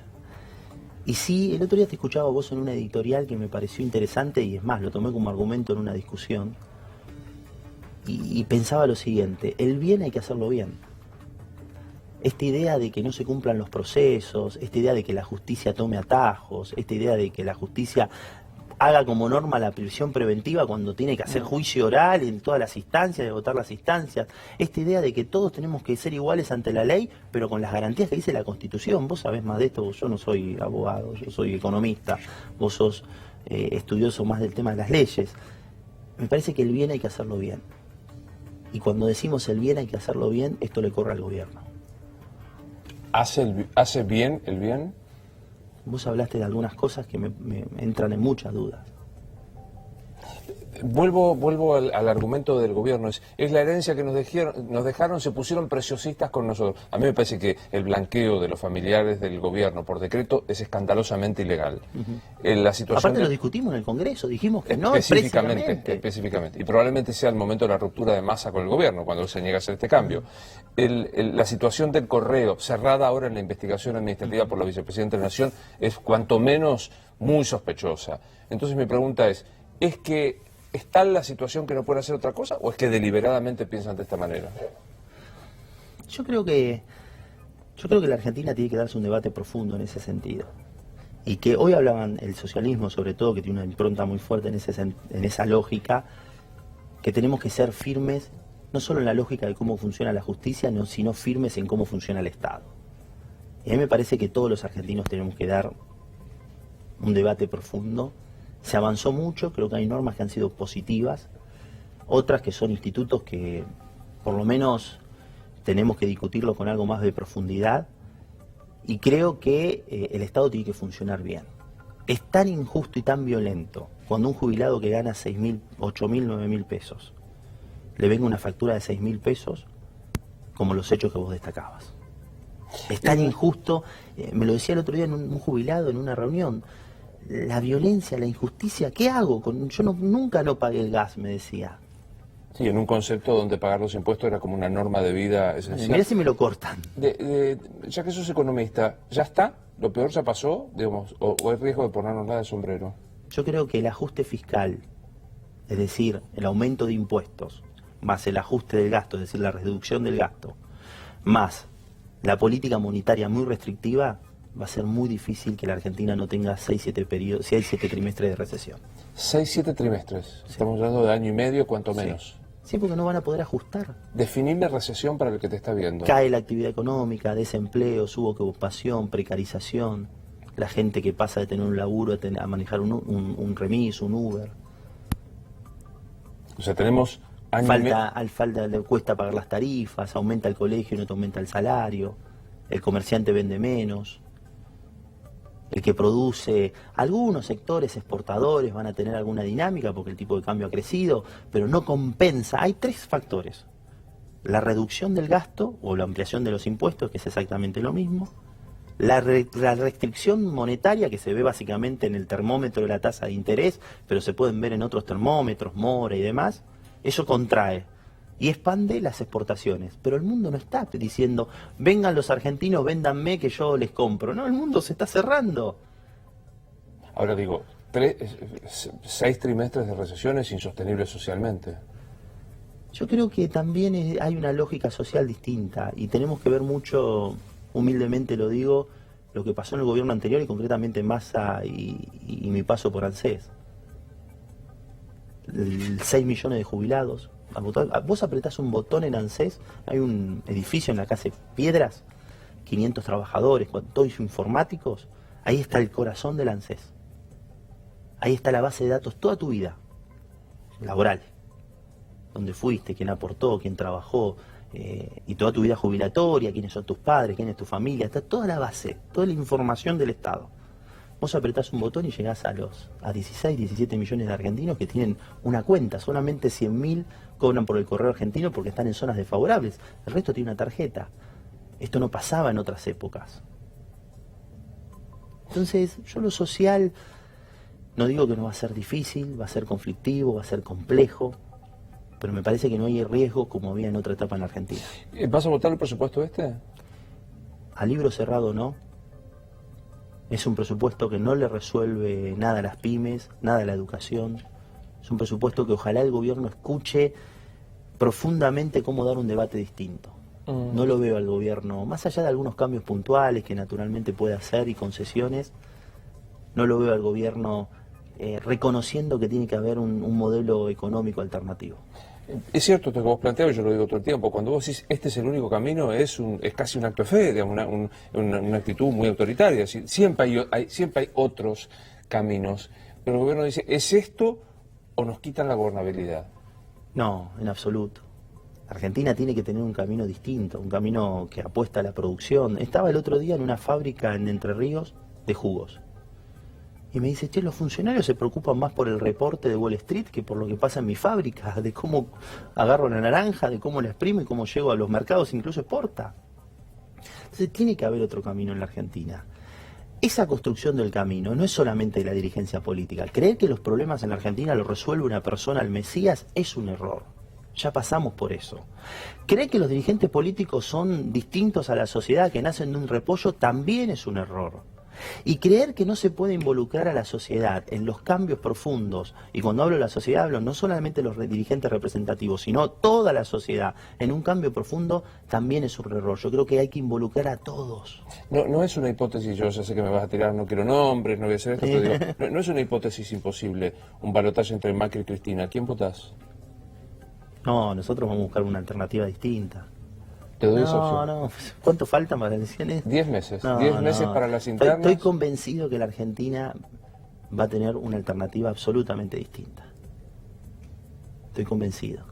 Y sí, el otro día te escuchaba vos en una editorial que me pareció interesante y es más, lo tomé como argumento en una discusión y pensaba lo siguiente, el bien hay que hacerlo bien. Esta idea de que no se cumplan los procesos, esta idea de que la justicia tome atajos, esta idea de que la justicia haga como norma la prisión preventiva cuando tiene que hacer juicio oral en todas las instancias, de votar las instancias. Esta idea de que todos tenemos que ser iguales ante la ley, pero con las garantías que dice la Constitución. Vos sabés más de esto, yo no soy abogado, yo soy economista, vos sos estudioso más del tema de las leyes. Me parece que el bien hay que hacerlo bien. Y cuando decimos el bien hay que hacerlo bien, esto le corre al gobierno. ¿Hace bien el bien? Vos hablaste de algunas cosas que me entran en muchas dudas. Vuelvo al argumento del gobierno. Es la herencia que nos dejaron, se pusieron preciosistas con nosotros. A mí me parece que el blanqueo de los familiares del gobierno por decreto es escandalosamente ilegal. La situación Aparte lo discutimos en el Congreso, dijimos que no específicamente. Y probablemente sea el momento de la ruptura de masa con el gobierno, cuando se niega a hacer este cambio. La situación del correo, cerrada ahora en la investigación administrativa por la vicepresidenta de la Nación, es cuanto menos muy sospechosa. Entonces mi pregunta ¿es que ¿es tal la situación que no puede hacer otra cosa o es que deliberadamente piensan de esta manera? Yo creo que la Argentina tiene que darse un debate profundo en ese sentido. Y que hoy hablaban el socialismo, sobre todo, que tiene una impronta muy fuerte en esa lógica, que tenemos que ser firmes, no solo en la lógica de cómo funciona la justicia, sino firmes en cómo funciona el Estado. Y a mí me parece que todos los argentinos tenemos que dar un debate profundo. Se avanzó mucho, creo que hay normas que han sido positivas, otras que son institutos que por lo menos tenemos que discutirlo con algo más de profundidad, y creo que el Estado tiene que funcionar bien. Es tan injusto y tan violento cuando un jubilado que gana 6.000, 8.000, 9.000 pesos le venga una factura de 6.000 pesos como los hechos que vos destacabas. Es tan injusto, me lo decía el otro día un jubilado en una reunión. La violencia, la injusticia, ¿qué hago? Nunca no pagué el gas, me decía. Sí, en un concepto donde pagar los impuestos era como una norma de vida esencial. Mirá si me lo cortan. Ya que sos economista, ¿ya está? ¿Lo peor ya pasó? Digamos, o hay riesgo de ponernos nada de sombrero? Yo creo que el ajuste fiscal, es decir, el aumento de impuestos, más el ajuste del gasto, es decir, la reducción del gasto, más la política monetaria muy restrictiva, va a ser muy difícil que la Argentina no tenga 6-7 trimestres de recesión. 6-7 trimestres. Sí. Estamos hablando de año y medio, cuanto menos. Sí, porque no van a poder ajustar. Definir la recesión para el que te está viendo. Cae la actividad económica, desempleo, subocupación, precarización, la gente que pasa de tener un laburo a manejar un remis, un Uber. O sea, tenemos... Falta le cuesta pagar las tarifas, aumenta el colegio y no te aumenta el salario, el comerciante vende menos. El que produce, algunos sectores exportadores van a tener alguna dinámica porque el tipo de cambio ha crecido, pero no compensa. Hay tres factores: la reducción del gasto o la ampliación de los impuestos, que es exactamente lo mismo; la restricción monetaria, que se ve básicamente en el termómetro de la tasa de interés, pero se pueden ver en otros termómetros, Mora y demás. Eso contrae y expande las exportaciones, pero el mundo no está diciendo vengan los argentinos, véndanme que yo les compro. No, el mundo se está cerrando. Ahora digo, 6 trimestres de recesión es insostenible socialmente. Yo creo que también hay una lógica social distinta y tenemos que ver mucho, humildemente lo digo, lo que pasó en el gobierno anterior y concretamente Massa y mi paso por ANSES. 6 millones de jubilados. Vos apretás un botón en ANSES, hay un edificio en la calle Piedras, 500 trabajadores, todos informáticos, ahí está el corazón del ANSES. Ahí está la base de datos, toda tu vida laboral, dónde fuiste, quién aportó, quién trabajó, y toda tu vida jubilatoria, quiénes son tus padres, quién es tu familia, está toda la base, toda la información del Estado. Vos apretás un botón y llegás a 16, 17 millones de argentinos que tienen una cuenta. Solamente 100.000 cobran por el correo argentino porque están en zonas desfavorables. El resto tiene una tarjeta. Esto no pasaba en otras épocas. Entonces, yo lo social, no digo que no va a ser difícil, va a ser conflictivo, va a ser complejo, pero me parece que no hay riesgo como había en otra etapa en la Argentina. ¿Vas a votar el presupuesto este? A libro cerrado no. Es un presupuesto que no le resuelve nada a las pymes, nada a la educación. Es un presupuesto que ojalá el gobierno escuche profundamente cómo dar un debate distinto. No lo veo al gobierno, más allá de algunos cambios puntuales que naturalmente puede hacer y concesiones, no lo veo al gobierno reconociendo que tiene que haber un modelo económico alternativo. Es cierto esto que vos planteabas, yo lo digo todo el tiempo, cuando vos decís este es el único camino, es casi un acto de fe, digamos, una actitud muy autoritaria. Siempre hay otros caminos, pero el gobierno dice, ¿es esto o nos quitan la gobernabilidad? No, en absoluto. Argentina tiene que tener un camino distinto, un camino que apuesta a la producción. Estaba el otro día en una fábrica en Entre Ríos de jugos. Y me dice, che, los funcionarios se preocupan más por el reporte de Wall Street que por lo que pasa en mi fábrica, de cómo agarro la naranja, de cómo la exprimo y cómo llego a los mercados, incluso exporta. Entonces tiene que haber otro camino en la Argentina. Esa construcción del camino no es solamente de la dirigencia política. Creer que los problemas en la Argentina los resuelve una persona al Mesías es un error. Ya pasamos por eso. Creer que los dirigentes políticos son distintos a la sociedad, que nacen de un repollo, también es un error. Y creer que no se puede involucrar a la sociedad en los cambios profundos, y cuando hablo de la sociedad hablo no solamente de los dirigentes representativos, sino toda la sociedad en un cambio profundo, también es un error. Yo creo que hay que involucrar a todos. No es una hipótesis, yo ya sé que me vas a tirar, no quiero nombres, no voy a hacer esto, pero digo, no es una hipótesis imposible un balotaje entre Macri y Cristina. ¿Quién votás? No, nosotros vamos a buscar una alternativa distinta. Te doy esa opción. No, ¿cuánto falta para las elecciones? 10 meses. No, 10 meses no. para las internas. Estoy convencido que la Argentina va a tener una alternativa absolutamente distinta. Estoy convencido.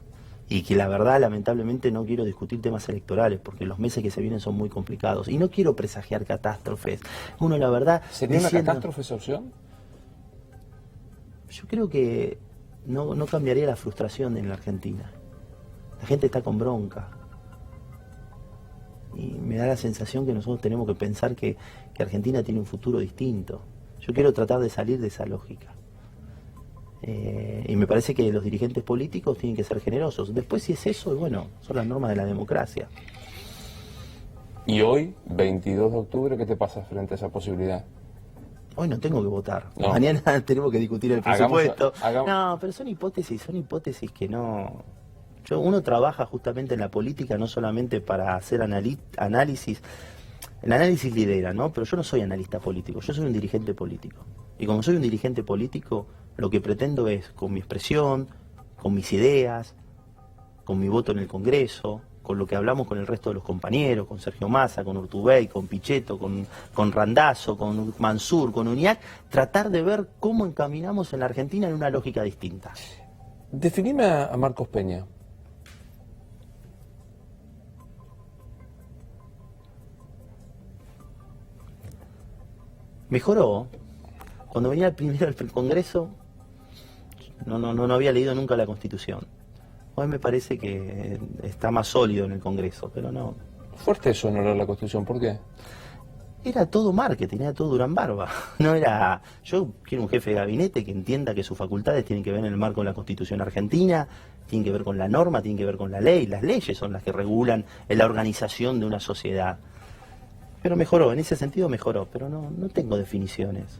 Y que la verdad, lamentablemente, no quiero discutir temas electorales, porque los meses que se vienen son muy complicados. Y no quiero presagiar catástrofes. Uno, la verdad... ¿Sería una catástrofe esa opción? Yo creo que no cambiaría la frustración en la Argentina. La gente está con bronca. Y me da la sensación que nosotros tenemos que pensar que Argentina tiene un futuro distinto. Yo quiero tratar de salir de esa lógica. Y me parece que los dirigentes políticos tienen que ser generosos. Después, si es eso, bueno, son las normas de la democracia. Y hoy, 22 de octubre, ¿qué te pasa frente a esa posibilidad? Hoy no tengo que votar. No. Mañana tenemos que discutir el presupuesto. Hagamos... No, pero son hipótesis que no... Uno trabaja justamente en la política no solamente para hacer análisis. El análisis lidera, ¿no? Pero yo no soy analista político, yo soy un dirigente político. Y como soy un dirigente político, lo que pretendo es, con mi expresión, con mis ideas, con mi voto en el Congreso, con lo que hablamos con el resto de los compañeros, con Sergio Massa, con Urtubey, con Pichetto, con Randazzo, con Mansur, con UNIAC, tratar de ver cómo encaminamos en la Argentina en una lógica distinta. Definime a Marcos Peña. Mejoró. Cuando venía primero al Congreso, no había leído nunca la Constitución. Hoy me parece que está más sólido en el Congreso, pero no. Fuerte eso, no leer la Constitución, ¿por qué? Era todo marketing, era todo Durán Barba. No era. Yo quiero un jefe de gabinete que entienda que sus facultades tienen que ver en el marco de la Constitución argentina, tienen que ver con la norma, tienen que ver con la ley. Las leyes son las que regulan la organización de una sociedad. Pero mejoró, en ese sentido mejoró, pero no tengo definiciones.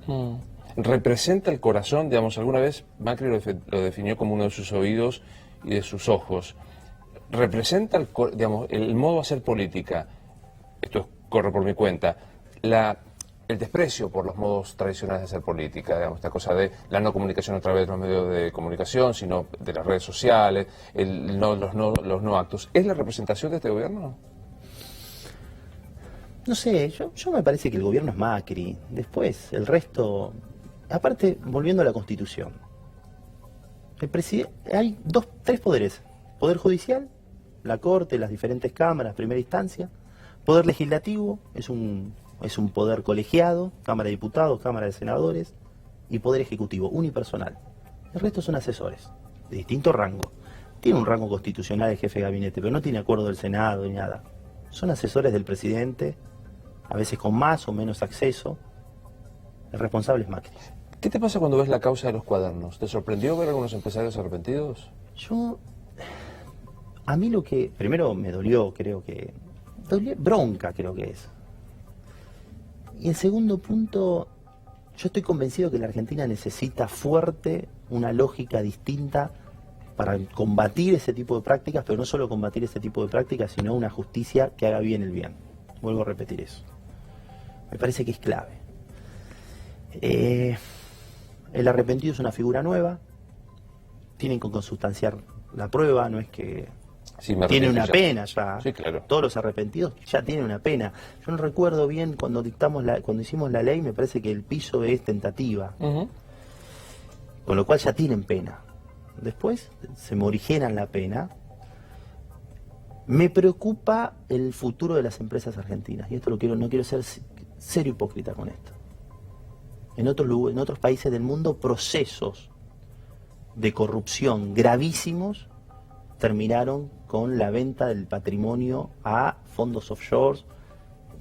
¿Representa el corazón? Digamos, alguna vez Macri lo definió como uno de sus oídos y de sus ojos. ¿Representa el modo de hacer política? Esto corre por mi cuenta. El desprecio por los modos tradicionales de hacer política, digamos, esta cosa de la no comunicación a través de los medios de comunicación, sino de las redes sociales, los no actos. ¿Es la representación de este gobierno? No sé, yo me parece que el gobierno es Macri. Después, el resto... Aparte, volviendo a la Constitución. Hay tres poderes. Poder judicial, la Corte, las diferentes cámaras, primera instancia. Poder legislativo, es un poder colegiado, Cámara de Diputados, Cámara de Senadores. Y Poder Ejecutivo, unipersonal. El resto son asesores, de distinto rango. Tiene un rango constitucional el jefe de gabinete, pero no tiene acuerdo del Senado ni nada. Son asesores del presidente, a veces con más o menos acceso. El responsable es Macri. ¿Qué te pasa cuando ves la causa de los cuadernos? ¿Te sorprendió ver a algunos empresarios arrepentidos? A mí lo que primero me dolió, bronca creo que es. Y en segundo punto, yo estoy convencido que la Argentina necesita fuerte una lógica distinta para combatir ese tipo de prácticas, pero no solo combatir ese tipo de prácticas, sino una justicia que haga bien el bien. Vuelvo a repetir eso. Me parece que es clave. El arrepentido es una figura nueva, tienen que consustanciar la prueba, no es que tiene una pena ya. Sí, claro. Todos los arrepentidos ya tienen una pena. Yo no recuerdo bien cuando hicimos la ley, me parece que el piso es tentativa, con lo cual ya tienen pena. Después se morigeran la pena. Me preocupa el futuro de las empresas argentinas, y esto no quiero ser cero hipócrita con esto. en otros países del mundo, procesos de corrupción gravísimos terminaron con la venta del patrimonio a fondos offshore,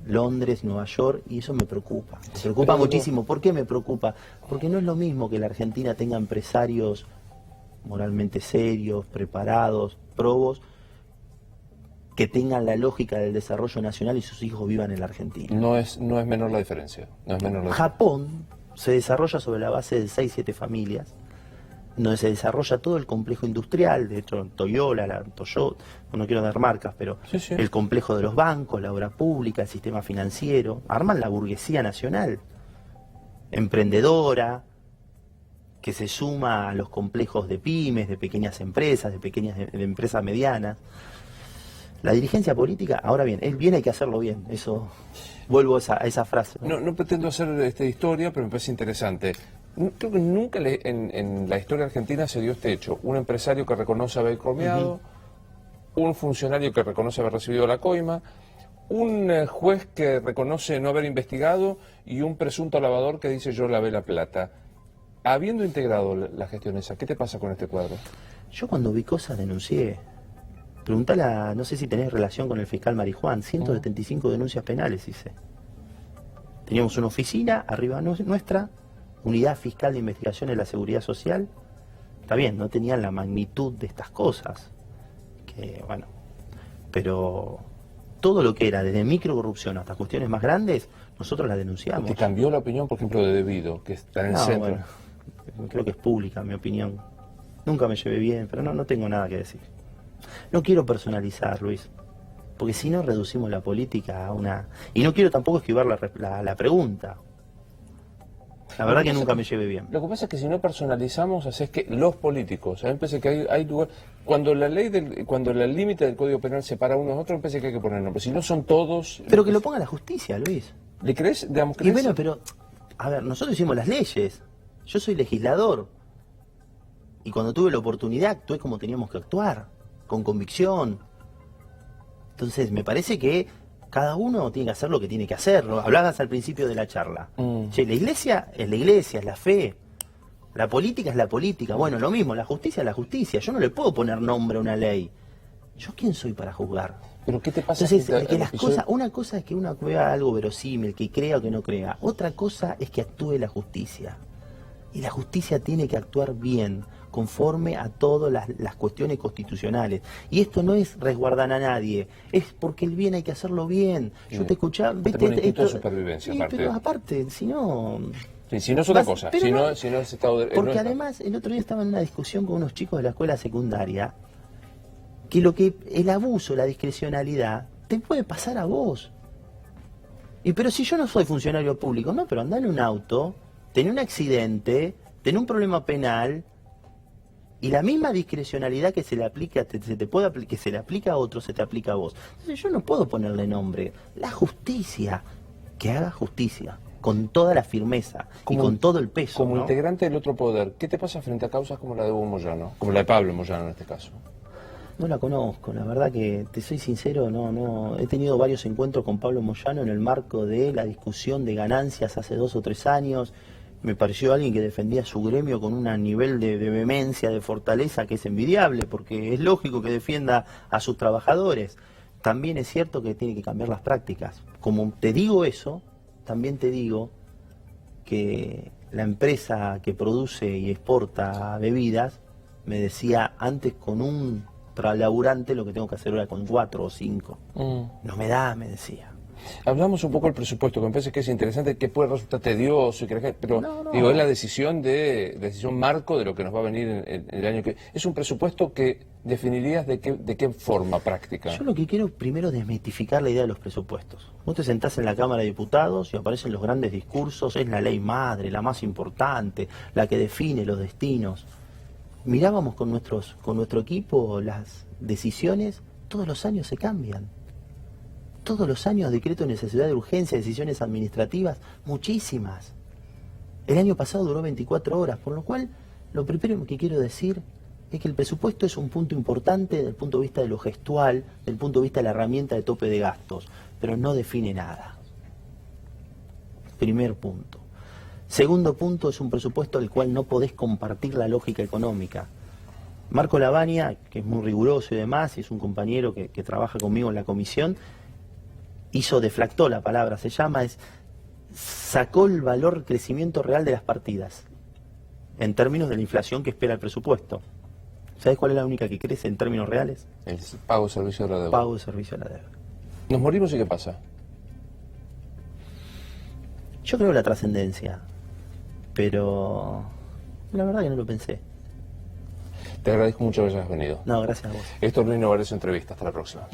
Londres, Nueva York, y eso me preocupa. Me preocupa muchísimo. ¿Por qué me preocupa? Porque no es lo mismo que la Argentina tenga empresarios moralmente serios, preparados, probos, que tengan la lógica del desarrollo nacional y sus hijos vivan en la Argentina. No es menor la diferencia. No es menor la Japón se desarrolla sobre la base de 6-7 familias, donde se desarrolla todo el complejo industrial, de hecho Toyota, no quiero dar marcas, pero sí. El complejo de los bancos, la obra pública, el sistema financiero, arman la burguesía nacional, emprendedora, que se suma a los complejos de pymes, de pequeñas empresas, de empresas medianas. La dirigencia política, ahora bien, es bien, hay que hacerlo bien, eso, vuelvo a esa frase. No pretendo hacer historia, pero me parece interesante. Creo que nunca en la historia argentina se dio este hecho. Un empresario que reconoce haber cromeado, un funcionario que reconoce haber recibido la coima, un juez que reconoce no haber investigado y un presunto lavador que dice yo lavé la plata. Habiendo integrado la gestión esa, ¿qué te pasa con este cuadro? Yo cuando vi cosas denuncié. Preguntale, no sé si tenés relación con el fiscal Marijuán, 175 denuncias penales hice. Teníamos una oficina arriba nuestra, Unidad Fiscal de Investigación de la Seguridad Social. Está bien, no tenían la magnitud de estas cosas, que bueno, pero todo lo que era desde microcorrupción hasta cuestiones más grandes, nosotros las denunciamos. ¿Te cambió la opinión, por ejemplo, de Debido, que está en el centro? Bueno, creo que es pública mi opinión. Nunca me llevé bien, pero no tengo nada que decir. No quiero personalizar, Luis, porque si no reducimos la política a una... Y no quiero tampoco esquivar la pregunta. La verdad que nunca me lleve bien. Lo que pasa es que si no personalizamos, haces que los políticos, a mí me parece que hay lugar... Cuando el límite del Código Penal separa a unos a otros, me parece que hay que poner nombres. Si no son todos... Pero que lo ponga la justicia, Luis. ¿Le crees? Y bueno, pero... A ver, nosotros hicimos las leyes. Yo soy legislador. Y cuando tuve la oportunidad, actué como teníamos que actuar. Con convicción. Entonces, me parece que cada uno tiene que hacer lo que tiene que hacer. ¿No? Hablabas al principio de la charla. Che, la iglesia, es la fe. La política es la política. Bueno, lo mismo, la justicia es la justicia. Yo no le puedo poner nombre a una ley. ¿Yo quién soy para juzgar? ¿Pero qué te pasa? Entonces, que las cosas, una cosa es que uno vea algo verosímil, que crea o que no crea. Otra cosa es que actúe la justicia. Y la justicia tiene que actuar bien, conforme a todas las cuestiones constitucionales. Y esto no es resguardar a nadie, es porque el bien hay que hacerlo bien. Yo te escuchaba... ¿viste? Esto de supervivencia, sí, aparte. Pero aparte, si no... Sí, si no es otra cosa, si no es estado de... Porque además, el otro día estaba en una discusión con unos chicos de la escuela secundaria, que el abuso, la discrecionalidad, te puede pasar a vos. Pero si yo no soy funcionario público, no, pero andá en un auto, tenés un accidente, tenés un problema penal, y la misma discrecionalidad que se le aplica, que se le aplica a otro, se te aplica a vos. Entonces yo no puedo ponerle nombre. La justicia, que haga justicia, con toda la firmeza y con todo el peso. Como ¿no? integrante del otro poder, ¿qué te pasa frente a causas como la de Hugo Moyano? Como la de Pablo Moyano en este caso. No la conozco, la verdad que te soy sincero, no he tenido varios encuentros con Pablo Moyano en el marco de la discusión de ganancias hace 2 o 3 años. Me pareció alguien que defendía su gremio con un nivel de vehemencia, de fortaleza que es envidiable, porque es lógico que defienda a sus trabajadores. También es cierto que tiene que cambiar las prácticas. Como te digo eso, también te digo que la empresa que produce y exporta bebidas me decía antes con un laburante lo que tengo que hacer ahora con 4 o 5. No me da, me decía. Hablamos un poco del presupuesto, que me parece que es interesante, que puede resultar tedioso, pero digo, es la decisión marco de lo que nos va a venir en el año que... Es un presupuesto que definirías de qué forma práctica. Yo lo que quiero primero es desmitificar la idea de los presupuestos. Vos te sentás en la Cámara de Diputados y aparecen los grandes discursos, es la ley madre, la más importante, la que define los destinos. Mirábamos con nuestro equipo las decisiones, todos los años se cambian. Todos los años decreto de necesidad de urgencia, decisiones administrativas, muchísimas. El año pasado duró 24 horas, por lo cual lo primero que quiero decir es que el presupuesto es un punto importante desde el punto de vista de lo gestual, desde el punto de vista de la herramienta de tope de gastos, pero no define nada. Primer punto. Segundo punto, es un presupuesto del cual no podés compartir la lógica económica. Marco Lavagna, que es muy riguroso y demás, y es un compañero que trabaja conmigo en la comisión, deflactó la palabra, sacó el valor crecimiento real de las partidas, en términos de la inflación que espera el presupuesto. ¿Sabes cuál es la única que crece en términos reales? El pago de servicio de la deuda. Pago de servicio a la deuda. ¿Nos morimos y qué pasa? Yo creo la trascendencia, pero la verdad que no lo pensé. Te agradezco mucho que hayas venido. No, gracias a vos. Esto es Luis Novarecio Entrevista. Hasta la próxima.